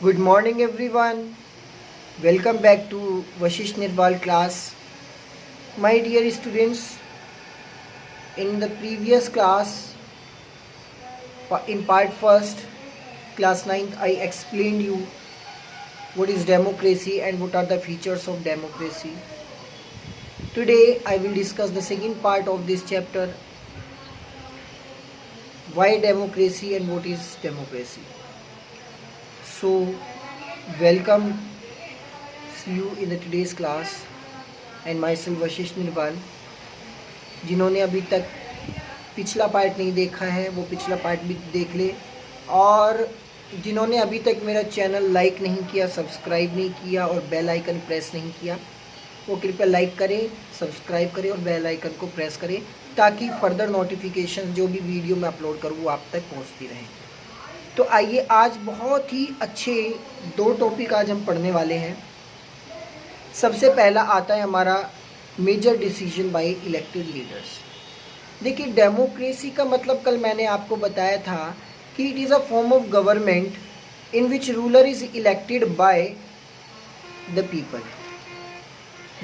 Good morning everyone. Welcome back to Vashish Nirval class. My dear students, in the previous class, in part first, class 9th, I explained you what is democracy and what are the features of democracy. Today I will discuss the second part of this chapter, why democracy and what is democracy. So, welcome, see you in the today's class and myself Vashish Nirval. जिन्होंने अभी तक पिछला part नहीं देखा है वो पिछला part भी देख ले, और जिन्होंने अभी तक मेरा चैनल लाइक नहीं किया, सब्सक्राइब नहीं किया और बेल आइकन प्रेस नहीं किया, वो कृपया लाइक करें, सब्सक्राइब करें और बेल आइकन को प्रेस करें ताकि फर्दर नोटिफिकेशन जो भी वीडियो मैं अपलोड करूँ वो आप तक पहुँचती रहें। तो आइए, आज बहुत ही अच्छे दो टॉपिक आज हम पढ़ने वाले हैं। सबसे पहला आता है हमारा major decision by elected leaders. देखिए, डेमोक्रेसी का मतलब कल मैंने आपको बताया था कि it is a form of government in which ruler is elected by the people.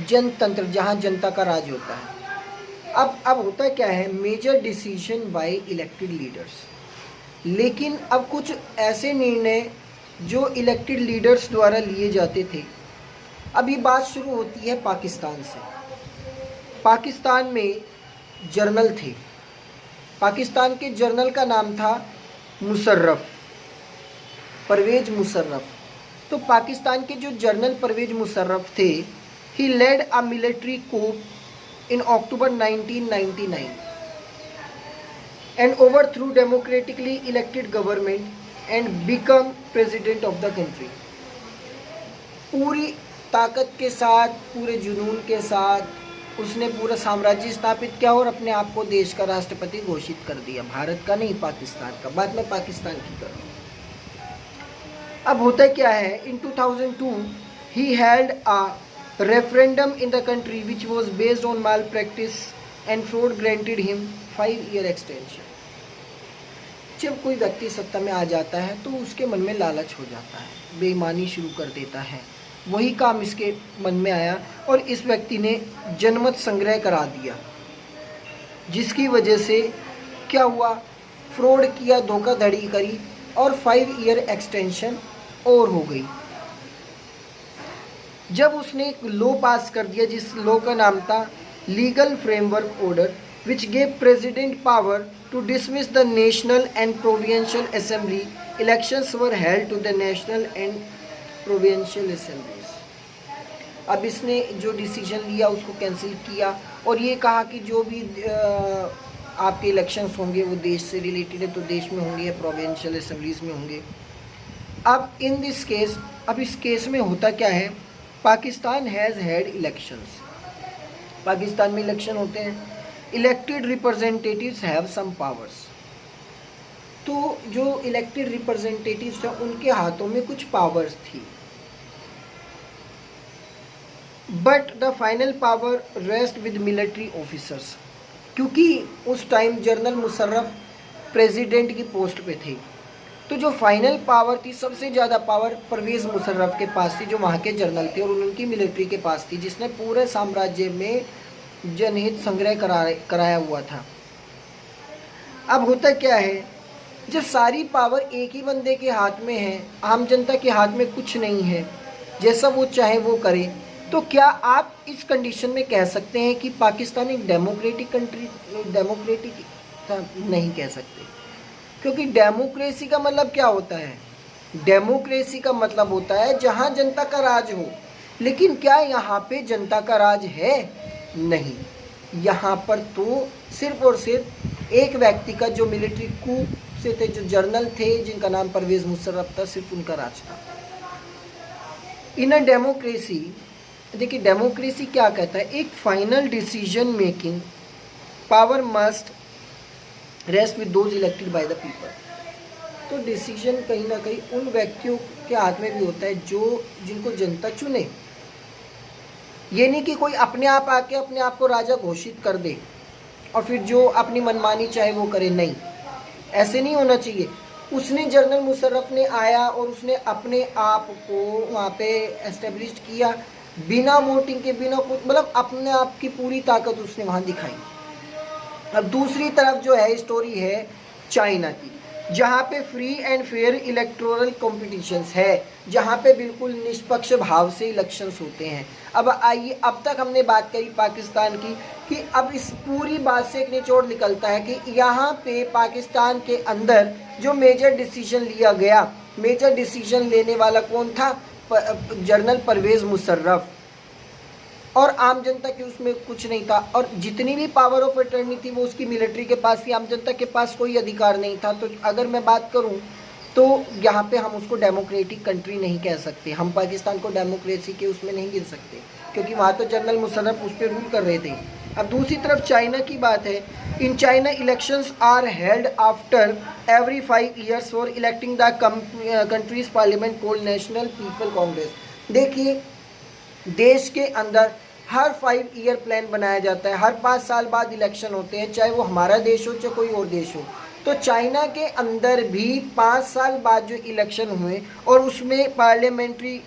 जनतंत्र, जहाँ जनता का राज होता है। अब होता क्या है, major decision by elected leaders. लेकिन अब कुछ ऐसे निर्णय जो इलेक्टेड लीडर्स द्वारा लिए जाते थे। अब ये बात शुरू होती है पाकिस्तान से। पाकिस्तान में जर्नल थे। पाकिस्तान के जर्नल का नाम था मुशर्रफ, परवेज मुशर्रफ। तो पाकिस्तान के जो जर्नल परवेज मुशर्रफ थे, he led a military coup in October 1999 and overthrew democratically elected government and become president of the country। पूरी ताकत के साथ, पूरे जुनून के साथ उसने पूरा साम्राज्य स्थापित किया और अपने आप को देश का राष्ट्रपति घोषित कर दिया। भारत का नहीं, पाकिस्तान का। बाद में पाकिस्तान की करो। अब होता क्या है, इन 2002 he held a referendum in the country which was based on malpractice and fraud, granted him 5-year extension। जब कोई व्यक्ति सत्ता में आ जाता है तो उसके मन में लालच हो जाता है, बेईमानी शुरू कर देता है। वही काम इसके मन में आया और इस व्यक्ति ने जनमत संग्रह करा दिया, जिसकी वजह से क्या हुआ, फ्रॉड किया, धोखाधड़ी करी और 5-year एक्सटेंशन और हो गई। जब उसने एक लॉ पास कर दिया, जिस लॉ का नाम था legal framework order, which gave president power to dismiss the national and provincial assembly, elections were held to the national and provincial assemblies. अब इसने जो डिसीजन लिया उसको कैंसिल किया और ये कहा कि जो भी आपके इलेक्शंस होंगे वो देश से रिलेटेड है तो देश में होंगे या प्रोविंशियल असेंबलीज में होंगे। अब इन दिस केस, अब इस केस में होता क्या है, Pakistan has had elections. Pakistan में इलेक्शन होते हैं। Elected representatives have some powers. तो जो इलेक्टेड रिप्रेजेंटेटिव्स हैं उनके हाथों में कुछ पावर्स थी, but the final power rest with military officers. क्योंकि उस टाइम जनरल मुशर्रफ प्रेसिडेंट की पोस्ट पे थे, तो जो फाइनल पावर थी, सबसे ज़्यादा पावर परवेज़ मुशर्रफ के पास थी, जो वहाँ के जनरल थे, और उनकी मिलिट्री के पास थी, जिसने पूरे साम्राज्य में जनहित संग्रह कराया हुआ था। अब होता क्या है, जब सारी पावर एक ही बंदे के हाथ में है, आम जनता के हाथ में कुछ नहीं है, जैसा वो चाहे वो करे, तो क्या आप इस कंडीशन में कह सकते हैं कि पाकिस्तान एक डेमोक्रेटिक कंट्री, डेमोक्रेटिक नहीं कह सकते। क्योंकि डेमोक्रेसी का मतलब क्या होता है, डेमोक्रेसी का मतलब होता है जहां जनता का राज हो। लेकिन क्या यहाँ पे जनता का राज है? नहीं। यहाँ पर तो सिर्फ और सिर्फ एक व्यक्ति का, जो मिलिट्री कू से थे, जो जर्नल थे जिनका नाम परवेज मुशर्रफ था, सिर्फ उनका राज था। इन अ डेमोक्रेसी, देखिए डेमोक्रेसी क्या कहता है, एक final decision making power must rest with those elected by the people. तो डिसीजन कहीं ना कहीं उन व्यक्तियों के हाथ में भी होता है जो जिनको जनता चुने। ये नहीं कि कोई अपने आप आके अपने आप को राजा घोषित कर दे और फिर जो अपनी मनमानी चाहे वो करे, नहीं, ऐसे नहीं होना चाहिए। उसने जनरल मुशर्रफ ने आया और उसने अपने आप को वहाँ पे एस्टेब्लिश किया, बिना वोटिंग के, बिना कुछ, मतलब अपने आप की पूरी ताकत उसने वहाँ दिखाई। अब दूसरी तरफ जो है स्टोरी है चाइना की, जहाँ पे free and fair electoral competitions है, जहाँ पे बिल्कुल निष्पक्ष भाव से इलेक्शंस होते हैं। अब आइए, अब तक हमने बात करी पाकिस्तान की, कि अब इस पूरी बात से एक निचोड़ निकलता है कि यहाँ पे पाकिस्तान के अंदर जो मेजर डिसीजन लिया गया, मेजर डिसीजन लेने वाला कौन था? जनरल परवेज़ मुशर्रफ। और आम जनता की उसमें कुछ नहीं था, और जितनी भी पावर ऑफ अटर्नी थी वो उसकी मिलिट्री के पास थी, आम जनता के पास कोई अधिकार नहीं था। तो अगर मैं बात करूं तो यहाँ पे हम उसको डेमोक्रेटिक कंट्री नहीं कह सकते, हम पाकिस्तान को डेमोक्रेसी के उसमें नहीं गिन सकते, क्योंकि वहाँ तो जनरल मुशर्रफ उस पर रूल कर रहे थे। अब दूसरी तरफ चाइना की बात है। In China elections are held after every 5 years for electing the country's parliament called national people congress. देखिए, देश के अंदर हर 5 ईयर प्लान बनाया जाता है, हर 5 साल बाद इलेक्शन होते हैं, चाहे वो हमारा देश हो चाहे कोई और देश हो। तो चाइना के अंदर भी 5 साल बाद जो इलेक्शन हुए, और उसमें पार्लियामेंट्री,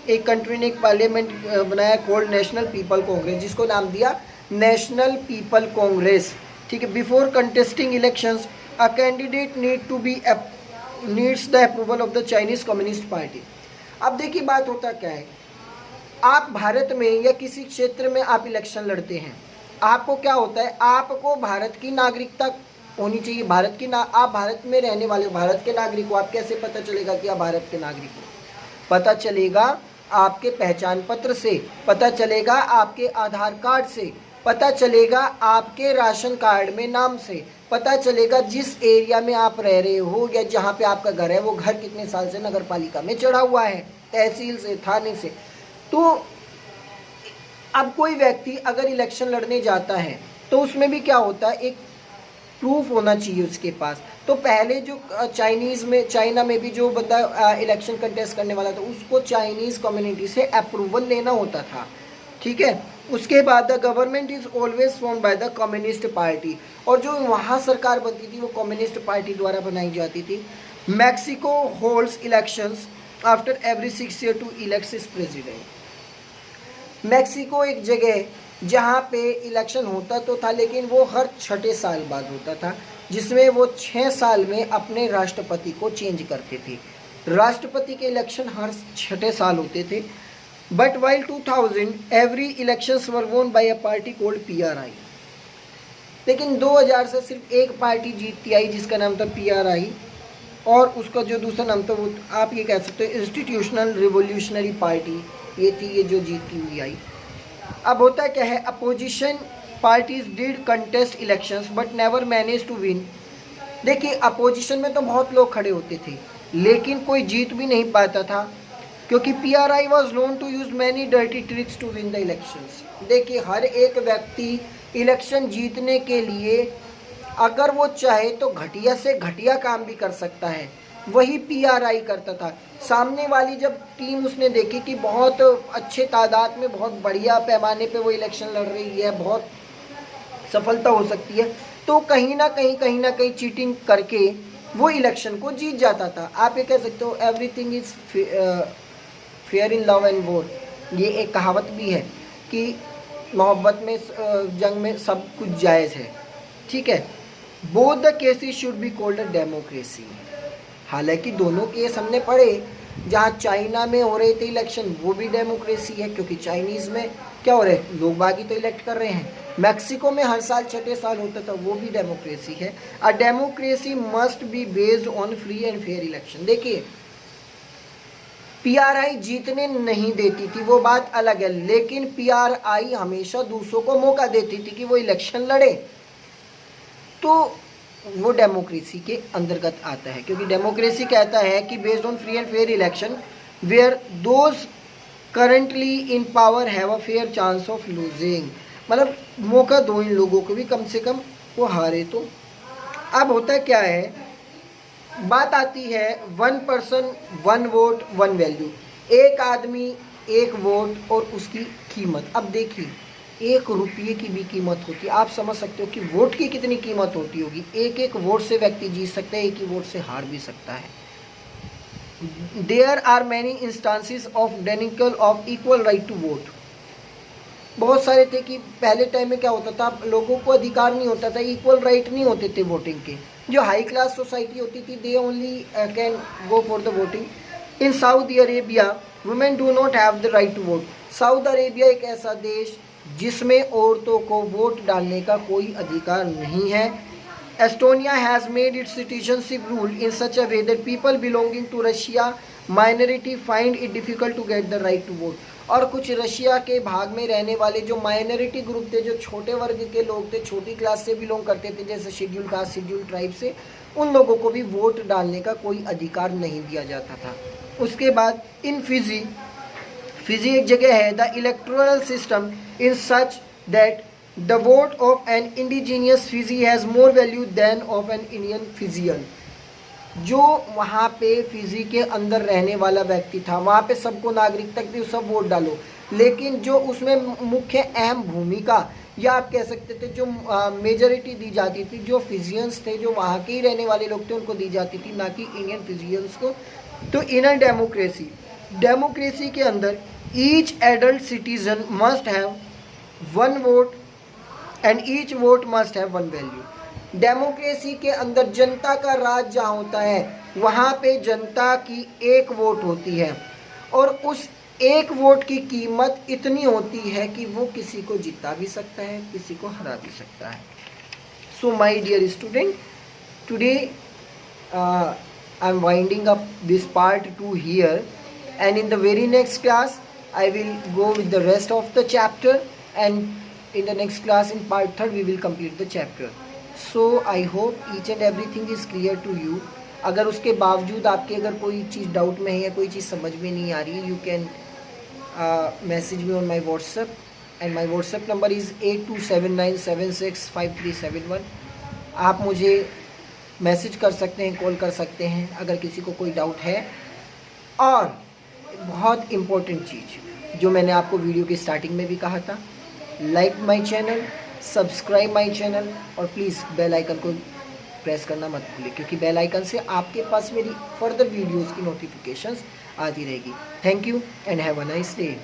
एक कंट्री ने एक पार्लियामेंट बनाया कॉल्ड नेशनल पीपल कांग्रेस, जिसको नाम दिया नेशनल पीपल कांग्रेस। ठीक है, before contesting elections a candidate needs the approval of the Chinese communist party. अब देखिए, बात होता क्या है, आप भारत में या किसी क्षेत्र में आप इलेक्शन लड़ते हैं, आपको क्या होता है, आपको भारत की नागरिकता होनी चाहिए, आप भारत में रहने वाले भारत के नागरिक हो। आप कैसे पता चलेगा कि आप भारत के नागरिक हो? पता चलेगा आपके पहचान पत्र से, पता चलेगा आपके आधार कार्ड से, पता चलेगा आपके राशन कार्ड में नाम से, पता चलेगा जिस एरिया में आप रह रहे हो या जहाँ पे आपका घर है, वो घर कितने साल से नगर पालिका में चढ़ा हुआ है, तहसील से, थाने से। तो अब कोई व्यक्ति अगर इलेक्शन लड़ने जाता है तो उसमें भी क्या होता है, एक प्रूफ होना चाहिए उसके पास। तो पहले जो चाइना में भी जो बंदा इलेक्शन कंटेस्ट करने वाला था, उसको चाइनीज कम्युनिटी से अप्रूवल लेना होता था। ठीक है, उसके बाद the government is always formed by the communist party, और जो वहाँ सरकार बनती थी वो कम्युनिस्ट पार्टी द्वारा बनाई जाती थी। Mexico holds elections after every 6 years to elect its president. Mexico एक जगह जहाँ पे इलेक्शन होता तो था, लेकिन वो हर 6 साल बाद होता था, जिसमें वो 6 साल में अपने राष्ट्रपति को चेंज करते थे। राष्ट्रपति के इलेक्शन हर 6 साल होते थे। But while 2000 every elections were won by a party called PRI। लेकिन 2000 से सिर्फ एक पार्टी जीतती आई जिसका नाम था PRI, और उसका जो दूसरा नाम था वो आप ये कह सकते हो इंस्टीट्यूशनल रिवोल्यूशनरी पार्टी, ये थी ये जो जीतती हुई आई। अब होता क्या है, opposition parties did contest elections but never manage to win. देखिए, अपोजिशन में तो बहुत लोग खड़े होते थे, लेकिन कोई जीत भी नहीं पाता था, क्योंकि PRI was known to use many dirty tricks to win the elections. देखिए, हर एक व्यक्ति इलेक्शन जीतने के लिए अगर वो चाहे तो घटिया से घटिया काम भी कर सकता है, वही PRI करता था। सामने वाली जब टीम उसने देखी कि बहुत अच्छे तादाद में, बहुत बढ़िया पैमाने पे वो इलेक्शन लड़ रही है, बहुत सफलता हो सकती है, तो कहीं ना कहीं चीटिंग करके वो इलेक्शन को जीत जाता था। आप ये कह सकते हो everything is fair in love and war. ये एक कहावत भी है कि मोहब्बत में, जंग में सब कुछ जायज़ है। ठीक है, both the cases should be called a democracy. हालांकि दोनों केस हमने पढ़े, जहाँ चाइना में हो रहे थे इलेक्शन वो भी डेमोक्रेसी है, क्योंकि चाइनीज़ में क्या हो रहा है, लोग बागी तो इलेक्ट कर रहे हैं। मैक्सिको में हर साल 6 साल होता था, वो भी डेमोक्रेसी है। A democracy must be based on free and fair election. देखिए, PRI जीतने नहीं देती थी, वो बात अलग है, लेकिन PRI हमेशा दूसरों को मौका देती थी कि वो इलेक्शन लड़े, तो वो डेमोक्रेसी के अंतर्गत आता है। क्योंकि डेमोक्रेसी कहता है कि based on free and fair election where those currently in power have a fair chance of losing, मतलब मौका दो इन लोगों को भी, कम से कम वो हारे तो। अब होता क्या है, बात आती है 1 person 1 vote 1 value, एक आदमी एक वोट और उसकी कीमत। अब देखिए, 1 रुपये की भी कीमत होती है। आप समझ सकते हो कि वोट की कितनी कीमत होती होगी। एक एक वोट से व्यक्ति जीत सकता है, एक ही वोट से हार भी सकता है। There are many instances of denial of equal right to vote. बहुत सारे थे कि पहले टाइम में क्या होता था, लोगों को अधिकार नहीं होता था, इक्वल राइट नहीं होते थे वोटिंग के। जो हाई क्लास सोसाइटी होती थी, they only can go for the voting. In Saudi Arabia women do not have the right to vote. Saudi Arabia एक ऐसा देश जिसमें औरतों को वोट डालने का कोई अधिकार नहीं है। Estonia has made its citizenship rule in such a way that people belonging to Russia minority find it difficult to get the right to vote. और कुछ रशिया के भाग में रहने वाले जो माइनॉरिटी ग्रुप थे, जो छोटे वर्ग के लोग थे, छोटी क्लास से बिलोंग करते थे, जैसे शेड्यूल कास्ट, शेड्यूल ट्राइब से, उन लोगों को भी वोट डालने का कोई अधिकार नहीं दिया जाता था। उसके बाद इन फिजी एक जगह है, the electoral system in such that the vote of an indigenous Fiji has more value than of an Indian Fijian. जो वहाँ पे फिजी के अंदर रहने वाला व्यक्ति था, वहाँ पे सबको नागरिकता थी, सब वोट डालो, लेकिन जो उसमें मुख्य अहम भूमिका, या आप कह सकते थे जो मेजॉरिटी दी जाती थी, जो फिजियंस थे, जो वहाँ के ही रहने वाले लोग थे, उनको दी जाती थी, ना कि इंडियन फिजियंस को। तो इन अ डेमोक्रेसी के अंदर each adult citizen must have 1 vote and each vote must have 1 value. Democracy के अंदर जनता का राज जहाँ होता है, वहाँ पे जनता की 1 वोट होती है, और उस 1 वोट की कीमत इतनी होती है कि वो किसी को जिता भी सकता है, किसी को हरा भी सकता है। So my dear student, today I am winding up this part 2 here, and in the very next class I will go with the rest of the chapter, and in the next class in part 3 we will complete the chapter. So I hope each and everything is clear to you. अगर उसके बावजूद आपके अगर कोई चीज़ doubt में है या कोई चीज़ समझ में नहीं आ रही है, you can message me on my WhatsApp, and my WhatsApp number is 8279765371। आप मुझे मैसेज कर सकते हैं, कॉल कर सकते हैं अगर किसी को कोई डाउट है। और बहुत इम्पोर्टेंट चीज़ जो मैंने आपको वीडियो की स्टार्टिंग में भी कहा था, like my channel, subscribe my channel, और प्लीज़ बेल आइकन को प्रेस करना मत भूलिए, क्योंकि बेल आइकन से आपके पास मेरी फर्दर वीडियोज़ की नोटिफिकेशंस आती रहेगी। Thank you and have a nice day.